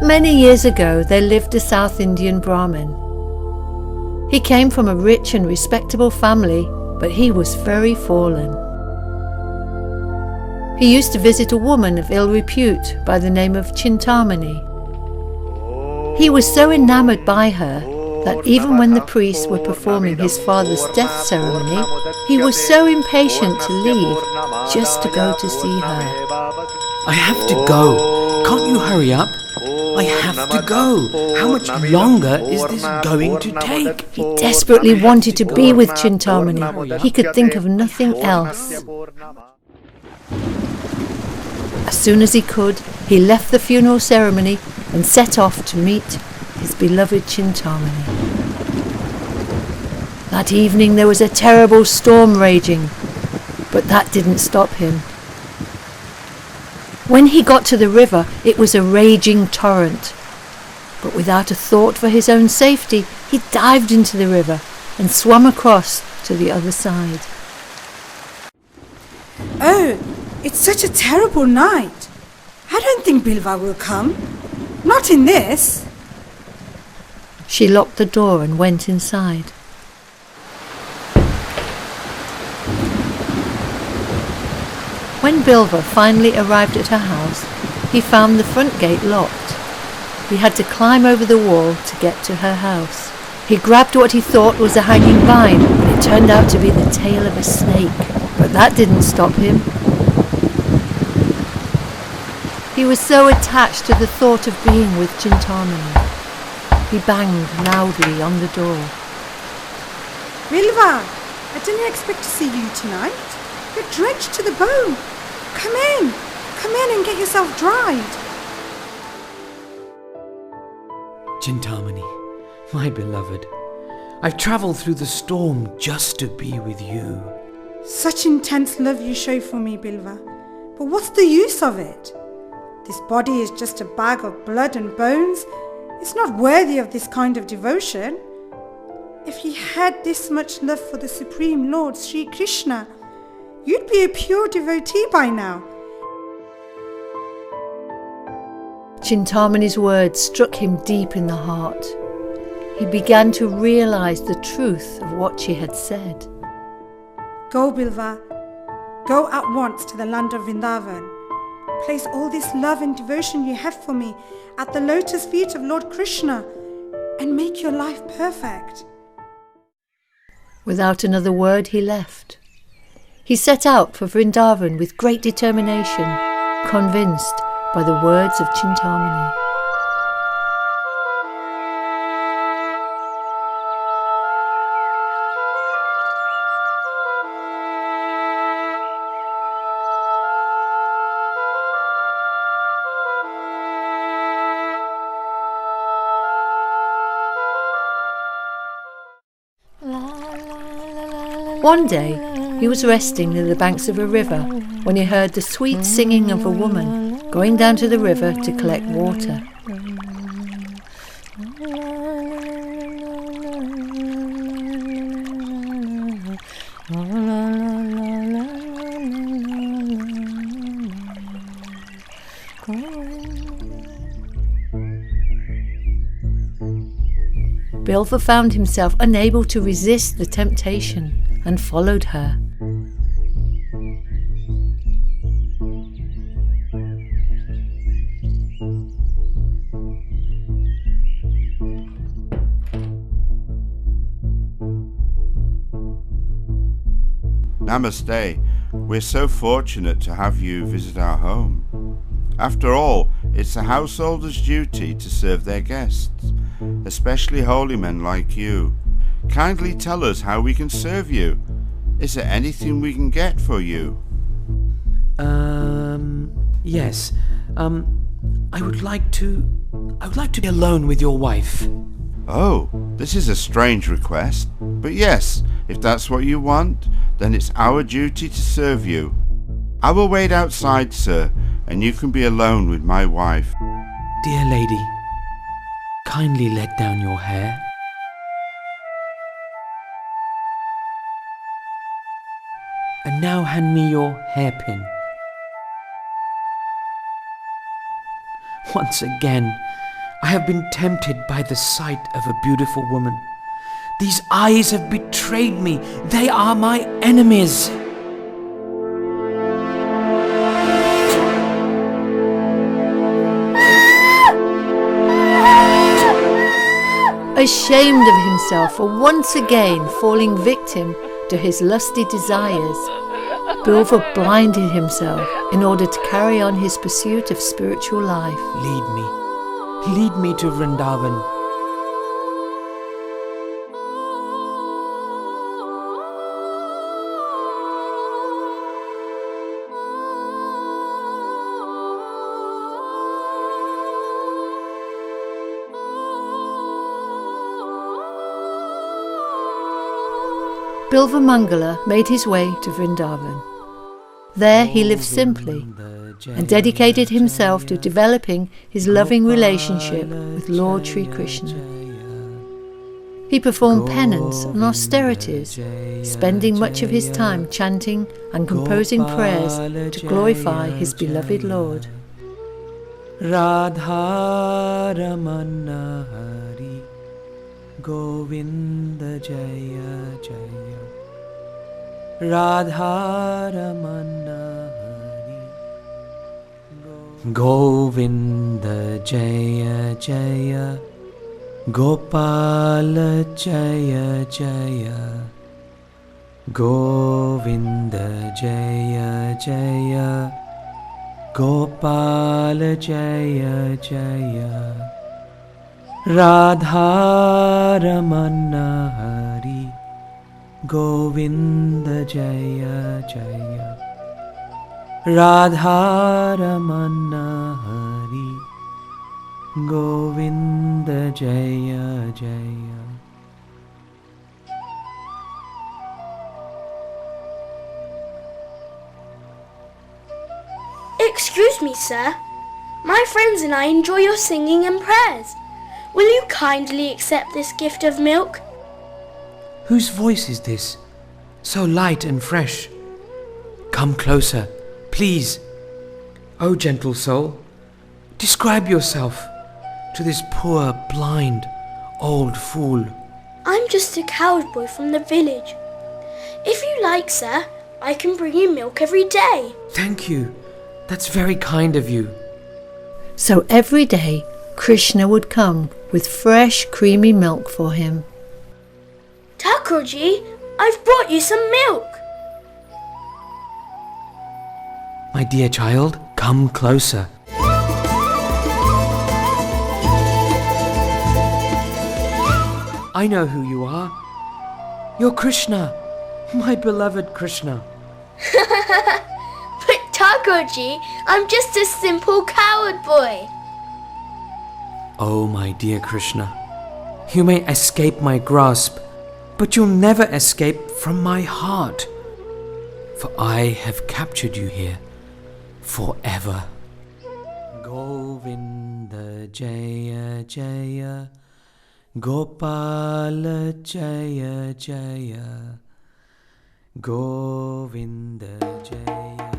Many years ago there lived a South Indian Brahmin. He came from a rich and respectable family, but he was very fallen. He used to visit a woman of ill repute by the name of Chintamani. He was so enamoured by her that even when the priests were performing his father's death ceremony, he was so impatient to leave just to go to see her. I have to go. Can't you hurry up? I have to go. How much longer is this going to take? He desperately wanted to be with Chintamani. He could think of nothing else. As soon as he could, he left the funeral ceremony and set off to meet his beloved Chintamani. That evening there was a terrible storm raging, but that didn't stop him. When he got to the river, it was a raging torrent. But without a thought for his own safety, he dived into the river and swam across to the other side. Oh, it's such a terrible night. I don't think Bilva will come. Not in this. She locked the door and went inside. When Bilva finally arrived at her house, he found the front gate locked. He had to climb over the wall to get to her house. He grabbed what he thought was a hanging vine, but it turned out to be the tail of a snake. But that didn't stop him. He was so attached to the thought of being with Chintamani. He banged loudly on the door. Bilva, I didn't expect to see you tonight. You're drenched to the bone. Come in and get yourself dried. Chintamani, my beloved, I've travelled through the storm just to be with you. Such intense love you show for me, Bilva. But what's the use of it? This body is just a bag of blood and bones. It's not worthy of this kind of devotion. If you had this much love for the Supreme Lord, Sri Krishna, you'd be a pure devotee by now. Chintamani's words struck him deep in the heart. He began to realise the truth of what she had said. Go, Bilva. Go at once to the land of Vrindavan. Place all this love and devotion you have for me at the lotus feet of Lord Krishna and make your life perfect. Without another word, he left. He set out for Vrindavan with great determination, convinced by the words of Chintamani. One day, he was resting near the banks of a river when he heard the sweet singing of a woman going down to the river to collect water. Bilva found himself unable to resist the temptation and followed her. Namaste. We're so fortunate to have you visit our home. After all, it's the householder's duty to serve their guests, especially holy men like you. Kindly tell us how we can serve you. Is there anything we can get for you? Yes. I would like to be alone with your wife. Oh, this is a strange request. But yes, if that's what you want, then it's our duty to serve you. I will wait outside, sir, and you can be alone with my wife. Dear lady, kindly let down your hair. And now hand me your hairpin. Once again, I have been tempted by the sight of a beautiful woman. These eyes have betrayed me. They are my enemies. Ashamed of himself for once again falling victim to his lusty desires, Bilva blinded himself in order to carry on his pursuit of spiritual life. Lead me to Vrindavan. Bilvamangala made his way to Vrindavan. There he lived simply and dedicated himself to developing his loving relationship with Lord Sri Krishna. He performed penance and austerities, spending much of his time chanting and composing prayers to glorify his beloved Lord. Radha Ramana Hari Govinda Jaya Jaya Radha Ramana Hari Govinda Jaya Jaya Gopala Jaya Jaya Govinda Jaya Jaya Gopala Jaya Jaya Radha Ramana Hari Govinda Jaya Jaya Radha Ramana Hari Govinda Jaya Jaya. Excuse me, sir. My friends and I enjoy your singing and prayers. Will you kindly accept this gift of milk? Whose voice is this? So light and fresh. Come closer, please. O gentle soul, describe yourself to this poor, blind, old fool. I'm just a coward boy from the village. If you like, sir, I can bring you milk every day. Thank you. That's very kind of you. So every day Krishna would come with fresh, creamy milk for him. Thakurji, I've brought you some milk. My dear child, come closer. I know who you are. You're Krishna, my beloved Krishna. But Thakurji, I'm just a simple coward boy. Oh, my dear Krishna, you may escape my grasp, but you'll never escape from my heart, for I have captured you here forever. Govinda Jaya Jaya Gopala Jaya Jaya Govinda Jaya